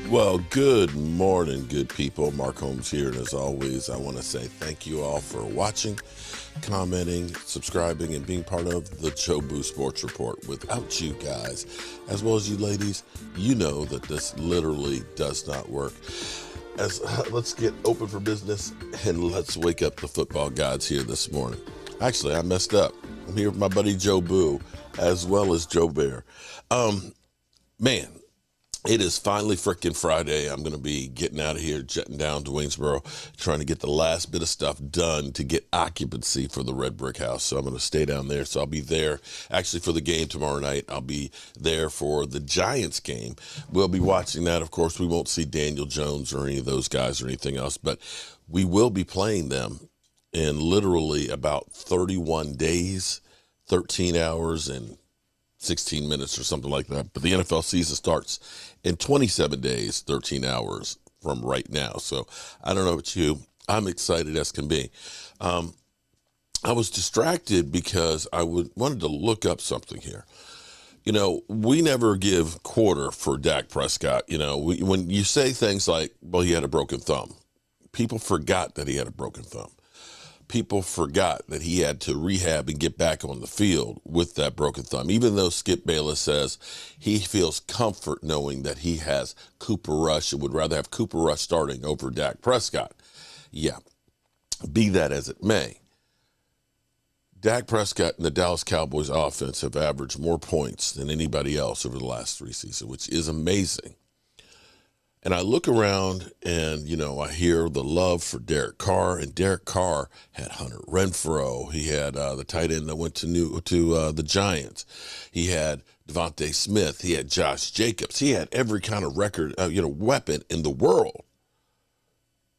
Well, good morning, good people. Mark Holmes here, and as always, I want to say thank you all for watching, commenting, subscribing, and being part of the Joe Boo Sports Report. Without you guys, as well as you ladies, you know that this literally does not work. Let's get open for business, and let's wake up the football gods here this morning. Actually, I messed up. I'm here with my buddy Joe Boo, as well as Joe Bear. Man, it is finally freaking Friday. I'm going to be getting out of here, jetting down to Waynesboro, trying to get the last bit of stuff done to get occupancy for the Red Brick House. So I'm going to stay down there. So I'll be there actually for the game tomorrow night. I'll be there for the Giants game. We'll be watching that. Of course, we won't see Daniel Jones or any of those guys or anything else, but we will be playing them in literally about 31 days, 13 hours, and 16 minutes or something like that. But the NFL season starts in 27 days, 13 hours from right now. So I don't know about you. I'm excited as can be. I was distracted because I wanted to look up something here. You know, we never give quarter for Dak Prescott. You know, when you say things like, well, he had a broken thumb, people forgot that he had a broken thumb. People forgot that he had to rehab and get back on the field with that broken thumb. Even though Skip Bayless says he feels comfort knowing that he has Cooper Rush and would rather have Cooper Rush starting over Dak Prescott. Yeah, be that as it may, Dak Prescott and the Dallas Cowboys offense have averaged more points than anybody else over the last 3 seasons, which is amazing. And I look around and, you know, I hear the love for Derek Carr, and Derek Carr had Hunter Renfrow. He had the tight end that went to the Giants. He had Devontae Smith. He had Josh Jacobs. He had every kind of weapon in the world.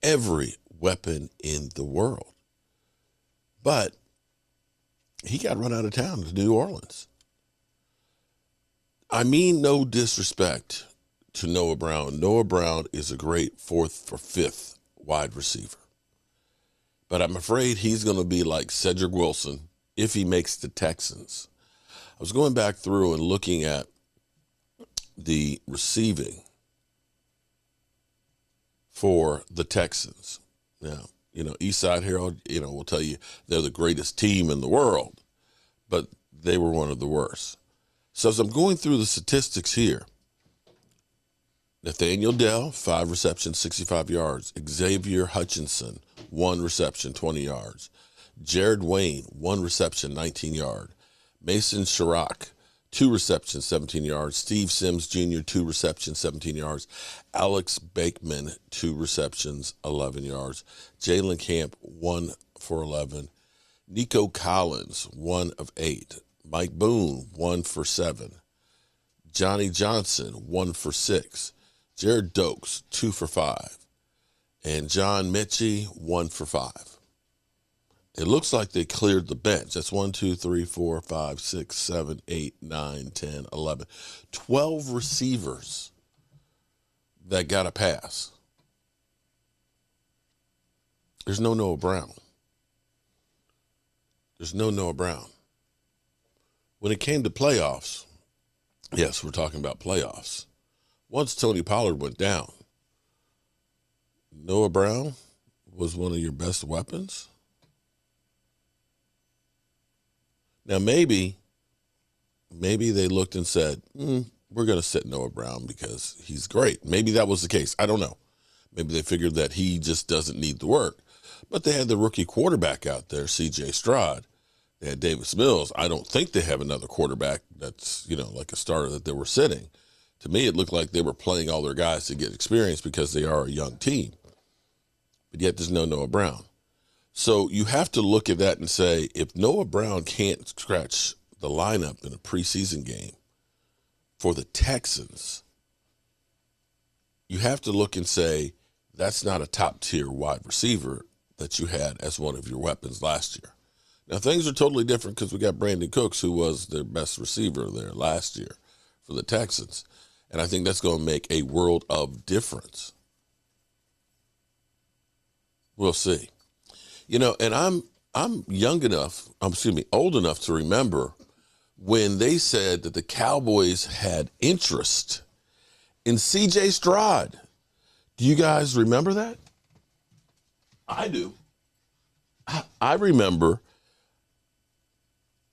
Every weapon in the world. But he got run out of town to New Orleans. I mean no disrespect to Noah Brown. Noah Brown is a great 4th or 5th wide receiver. But I'm afraid he's going to be like Cedric Wilson if he makes the Texans. I was going back through and looking at the receiving for the Texans. Now, you know, Eastside Herald, you know, will tell you they're the greatest team in the world, but they were one of the worst. So as I'm going through the statistics here, Nathaniel Dell, 5 receptions, 65 yards. Xavier Hutchinson, 1 reception, 20 yards. Jared Wayne, 1 reception, 19 yards. Mason Sherrock, 2 receptions, 17 yards. Steve Sims Jr., 2 receptions, 17 yards. Alex Bakeman, 2 receptions, 11 yards. Jalen Camp, 1 for 11. Nico Collins, 1 of 8. Mike Boone, 1 for 7. Johnny Johnson, 1 for 6. Jared Dokes, 2 for 5. And John Mechie, 1 for 5. It looks like they cleared the bench. That's 1, 2, 3, 4, 5, 6, 7, 8, 9, 10, 11. 12 receivers that got a pass. There's no Noah Brown. There's no Noah Brown. When it came to playoffs, yes, we're talking about playoffs. Once Tony Pollard went down, Noah Brown was one of your best weapons. Now, maybe they looked and said, we're going to sit Noah Brown because he's great. Maybe that was the case. I don't know. Maybe they figured that he just doesn't need the work. But they had the rookie quarterback out there, CJ Stroud. They had Davis Mills. I don't think they have another quarterback that's, you know, like a starter that they were sitting. To me, it looked like they were playing all their guys to get experience because they are a young team. But yet there's no Noah Brown. So you have to look at that and say, if Noah Brown can't scratch the lineup in a preseason game for the Texans, you have to look and say, that's not a top-tier wide receiver that you had as one of your weapons last year. Now, things are totally different because we got Brandon Cooks, who was their best receiver there last year for the Texans. And I think that's going to make a world of difference. We'll see. You know, and I'm old enough to remember when they said that the Cowboys had interest in CJ Stroud. Do you guys remember that? I do. I remember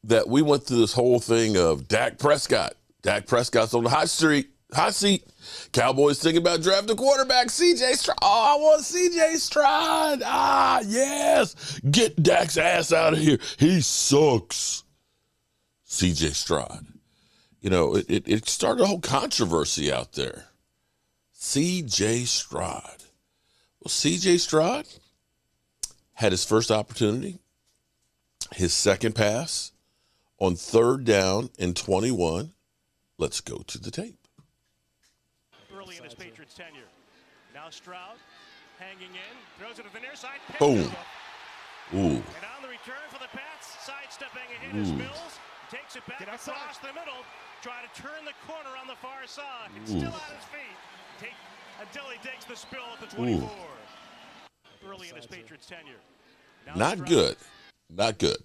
that we went through this whole thing of Dak Prescott. Dak Prescott's on the hot seat. Cowboys thinking about drafting quarterback, CJ Stroud. Oh, I want CJ Stroud. Ah, yes. Get Dak's ass out of here. He sucks. CJ Stroud. You know, it started a whole controversy out there. CJ Stroud. Well, CJ Stroud had his first opportunity, his second pass on 3rd down and 21. Let's go to the tape. Early in his Patriots tenure. Now Stroud hanging in, throws it to the near side. Boom. Ooh. And on the return for the Pats, sidestepping a hit is Mills. Takes it back across the middle. Try to turn the corner on the far side. It's still on his feet. Until he takes the spill at the 24. Early in his Patriots tenure. Now Not Stroud. good. Not good.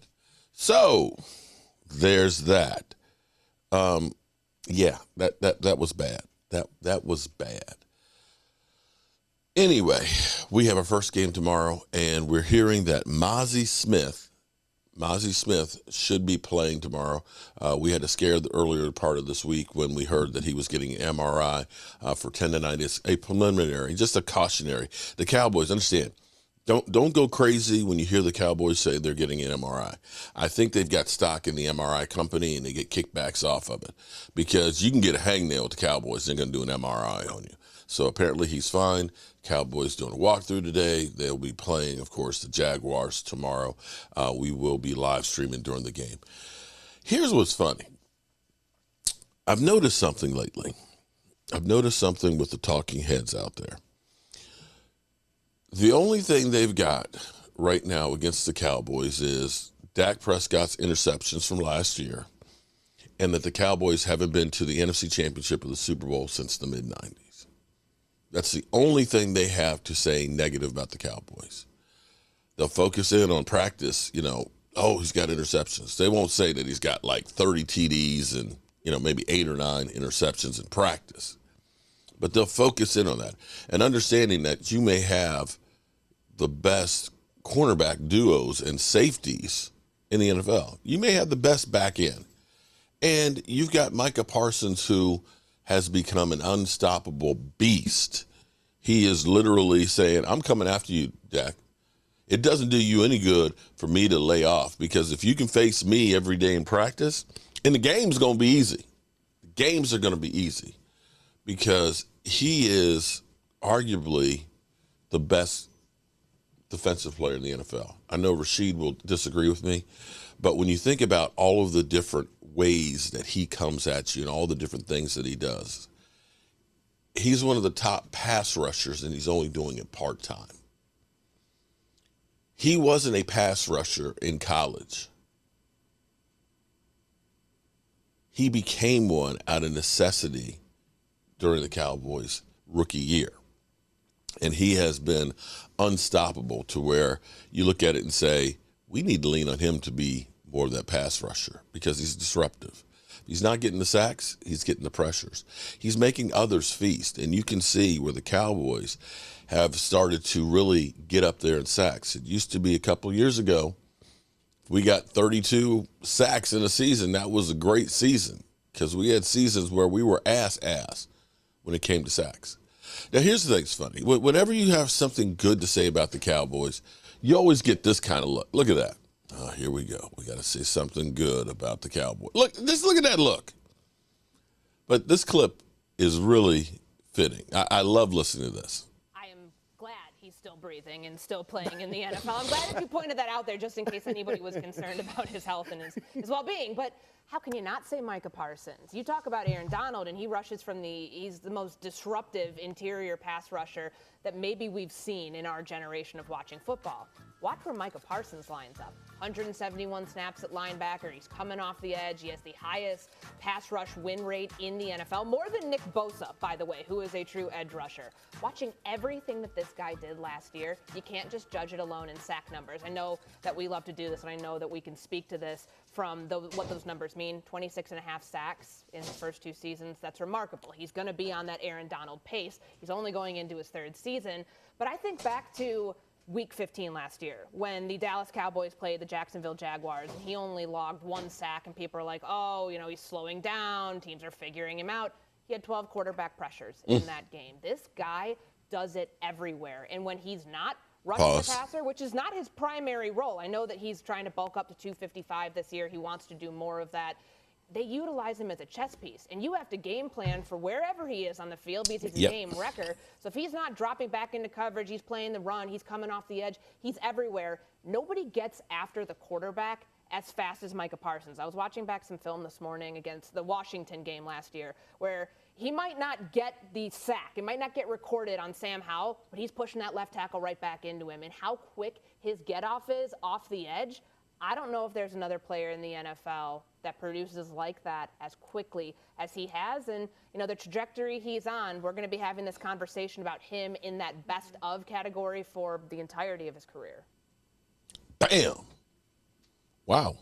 So there's that. Yeah, that was bad. That was bad. Anyway, we have our first game tomorrow, and we're hearing that Mazi Smith should be playing tomorrow. We had a scare the earlier part of this week when we heard that he was getting an MRI for tendonitis, a preliminary, just a cautionary. The Cowboys, understand, don't go crazy when you hear the Cowboys say they're getting an MRI. I think they've got stock in the MRI company and they get kickbacks off of it because you can get a hangnail with the Cowboys. They're going to do an MRI on you. So apparently he's fine. Cowboys doing a walkthrough today. They'll be playing, of course, the Jaguars tomorrow. We will be live streaming during the game. Here's what's funny. I've noticed something lately. I've noticed something with the talking heads out there. The only thing they've got right now against the Cowboys is Dak Prescott's interceptions from last year and that the Cowboys haven't been to the NFC Championship or the Super Bowl since the mid-90s. That's the only thing they have to say negative about the Cowboys. They'll focus in on practice, he's got interceptions. They won't say that he's got like 30 TDs and, maybe 8 or 9 interceptions in practice. But they'll focus in on that. And understanding that you may have the best cornerback duos and safeties in the NFL. You may have the best back end. And you've got Micah Parsons, who has become an unstoppable beast. He is literally saying, I'm coming after you, Dak. It doesn't do you any good for me to lay off, because if you can face me every day in practice, and the game's going to be easy. The games are going to be easy because he is arguably the best defensive player in the NFL. I know Rashid will disagree with me, but when you think about all of the different ways that he comes at you and all the different things that he does, he's one of the top pass rushers, and he's only doing it part-time. He wasn't a pass rusher in college. He became one out of necessity during the Cowboys' rookie year. And he has been unstoppable to where you look at it and say, we need to lean on him to be more of that pass rusher because he's disruptive. He's not getting the sacks, he's getting the pressures. He's making others feast, and you can see where the Cowboys have started to really get up there in sacks. It used to be a couple years ago, we got 32 sacks in a season. That was a great season because we had seasons where we were ass when it came to sacks. Now, here's the thing that's funny. Whenever you have something good to say about the Cowboys, you always get this kind of look. Look at that. Oh, here we go. We got to say something good about the Cowboys. Look at that look. But this clip is really fitting. I love listening to this. I am glad he's still breathing and still playing in the NFL. I'm glad that you pointed that out there just in case anybody was concerned about his health and his well-being. But how can you not say Micah Parsons? You talk about Aaron Donald, and he rushes he's the most disruptive interior pass rusher that maybe we've seen in our generation of watching football. Watch where Micah Parsons lines up. 171 snaps at linebacker. He's coming off the edge. He has the highest pass rush win rate in the NFL, more than Nick Bosa, by the way, who is a true edge rusher. Watching everything that this guy did beyond last year. You can't just judge it alone in sack numbers. I know that we love to do this, and I know that we can speak to this from what those numbers mean. 26 and a half sacks in his first 2 seasons. That's remarkable. He's going to be on that Aaron Donald pace. He's only going into his 3rd season. But I think back to Week 15 last year when the Dallas Cowboys played the Jacksonville Jaguars, and he only logged 1 sack, and people are like, oh, he's slowing down. Teams are figuring him out. He had 12 quarterback pressures in that game. This guy does it everywhere. And when he's not rushing the passer, which is not his primary role, I know that he's trying to bulk up to 255 this year. He wants to do more of that. They utilize him as a chess piece, and you have to game plan for wherever he is on the field because he's a game wrecker. So if he's not dropping back into coverage, he's playing the run, he's coming off the edge, he's everywhere. Nobody gets after the quarterback as fast as Micah Parsons. I was watching back some film this morning against the Washington game last year where he might not get the sack. It might not get recorded on Sam Howell, but he's pushing that left tackle right back into him. And how quick his get-off is off the edge, I don't know if there's another player in the NFL that produces like that as quickly as he has. And, the trajectory he's on, we're going to be having this conversation about him in that best of category for the entirety of his career. Bam. Wow.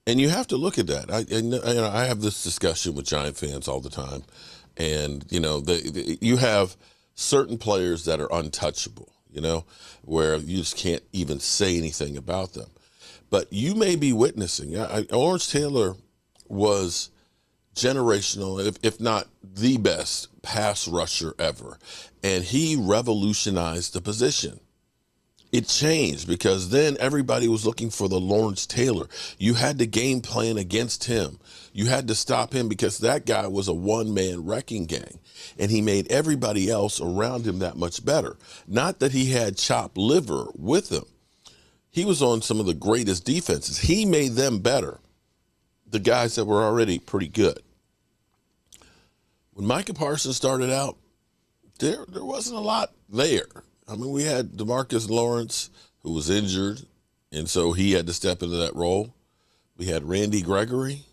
And you have to look at that. I have this discussion with Giant fans all the time. And, you have certain players that are untouchable, where you just can't even say anything about them. But you may be witnessing, Orange Taylor was generational, if not the best pass rusher ever. And he revolutionized the position. It changed because then everybody was looking for the Lawrence Taylor. You had to game plan against him. You had to stop him because that guy was a one-man wrecking gang, and he made everybody else around him that much better. Not that he had chopped liver with him. He was on some of the greatest defenses. He made them better, the guys that were already pretty good. When Micah Parsons started out, there wasn't a lot there. I mean, we had DeMarcus Lawrence, who was injured, and so he had to step into that role. We had Randy Gregory.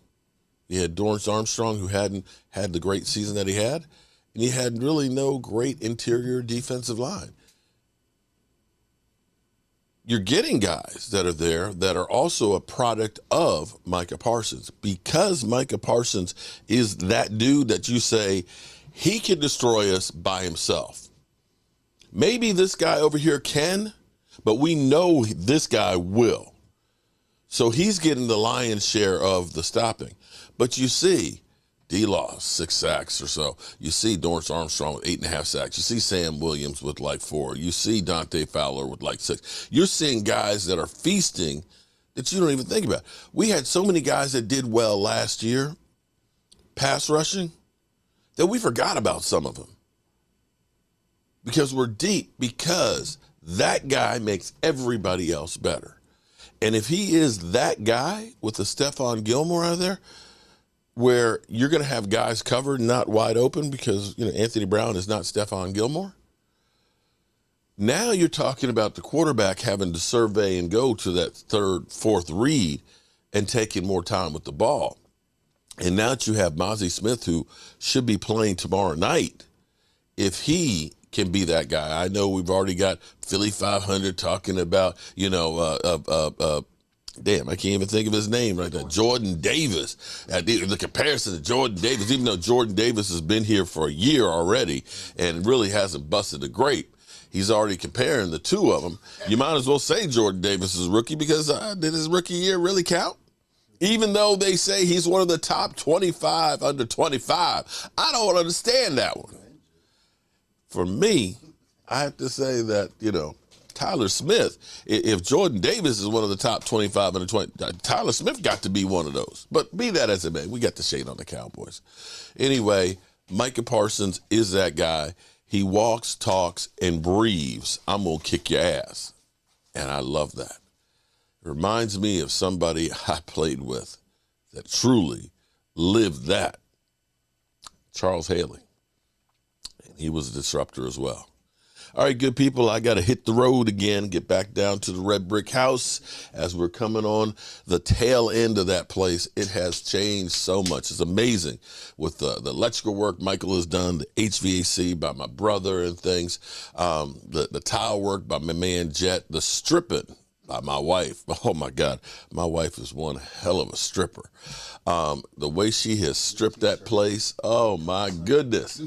We had Dorrance Armstrong, who hadn't had the great season that he had, and he had really no great interior defensive line. You're getting guys that are there that are also a product of Micah Parsons, because Micah Parsons is that dude that you say he can destroy us by himself. Maybe this guy over here can, but we know this guy will. So he's getting the lion's share of the stopping. But you see D-Law, 6 sacks or so. You see Dorrance Armstrong with 8.5 sacks. You see Sam Williams with like 4. You see Dante Fowler with like 6. You're seeing guys that are feasting that you don't even think about. We had so many guys that did well last year, pass rushing, that we forgot about some of them. Because we're deep, because that guy makes everybody else better. And if he is that guy with the Stephon Gilmore out there, where you're going to have guys covered, not wide open, because Anthony Brown is not Stephon Gilmore. Now you're talking about the quarterback having to survey and go to that 3rd, 4th read and taking more time with the ball. And now that you have Mazi Smith, who should be playing tomorrow night, if he can be that guy. I know we've already got Philly 500 talking about, damn, I can't even think of his name right now. Jordan Davis. The comparison to Jordan Davis, even though Jordan Davis has been here for a year already and really hasn't busted a grape, he's already comparing the two of them. You might as well say Jordan Davis is a rookie, because did his rookie year really count? Even though they say he's one of the top 25 under 25. I don't understand that one. For me, I have to say that, Tyler Smith, if Jordan Davis is one of the top 25 under 20, Tyler Smith got to be one of those. But be that as it may, we got the shade on the Cowboys. Anyway, Micah Parsons is that guy. He walks, talks, and breathes, I'm going to kick your ass. And I love that. It reminds me of somebody I played with that truly lived that. Charles Haley. And he was a disruptor as well. All right, good people, I got to hit the road again, get back down to the Red Brick House as we're coming on the tail end of that place. It has changed so much. It's amazing with the electrical work Michael has done, the HVAC by my brother and things, the tile work by my man Jet, the stripping by my wife. Oh my God, my wife is one hell of a stripper. The way she has stripped that place, oh my goodness.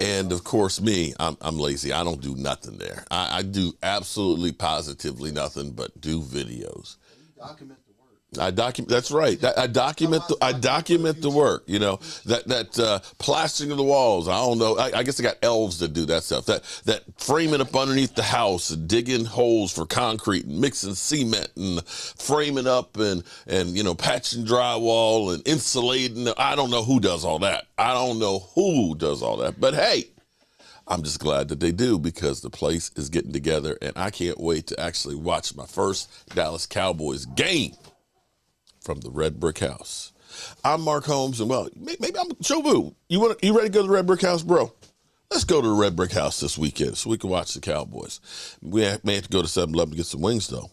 And of course me, I'm lazy. I don't do nothing there. I do absolutely positively nothing but do videos. Document the work. That's right. I document the work. You know, that plastering of the walls. I don't know. I guess I got elves that do that stuff. That framing up underneath the house and digging holes for concrete and mixing cement and framing up and you know, patching drywall and insulating. I don't know who does all that. But hey, I'm just glad that they do, because the place is getting together and I can't wait to actually watch my first Dallas Cowboys game from the Red Brick House. I'm Mark Holmes, and well, maybe I'm Joe. You ready to go to the Red Brick House, bro? Let's go to the Red Brick House this weekend so we can watch the Cowboys. We may have to go to 7-Eleven to get some wings, though,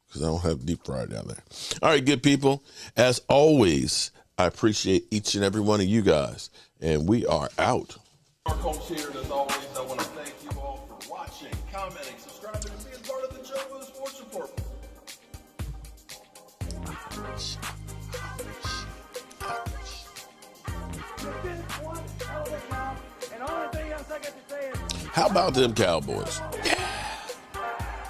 because I don't have deep fryer down there. All right, good people. As always, I appreciate each and every one of you guys, and we are out. Mark Holmes here, and as always, I want to thank you all for watching, commenting, subscribing, and being part of the Joe Boo Sports Report. How about them Cowboys?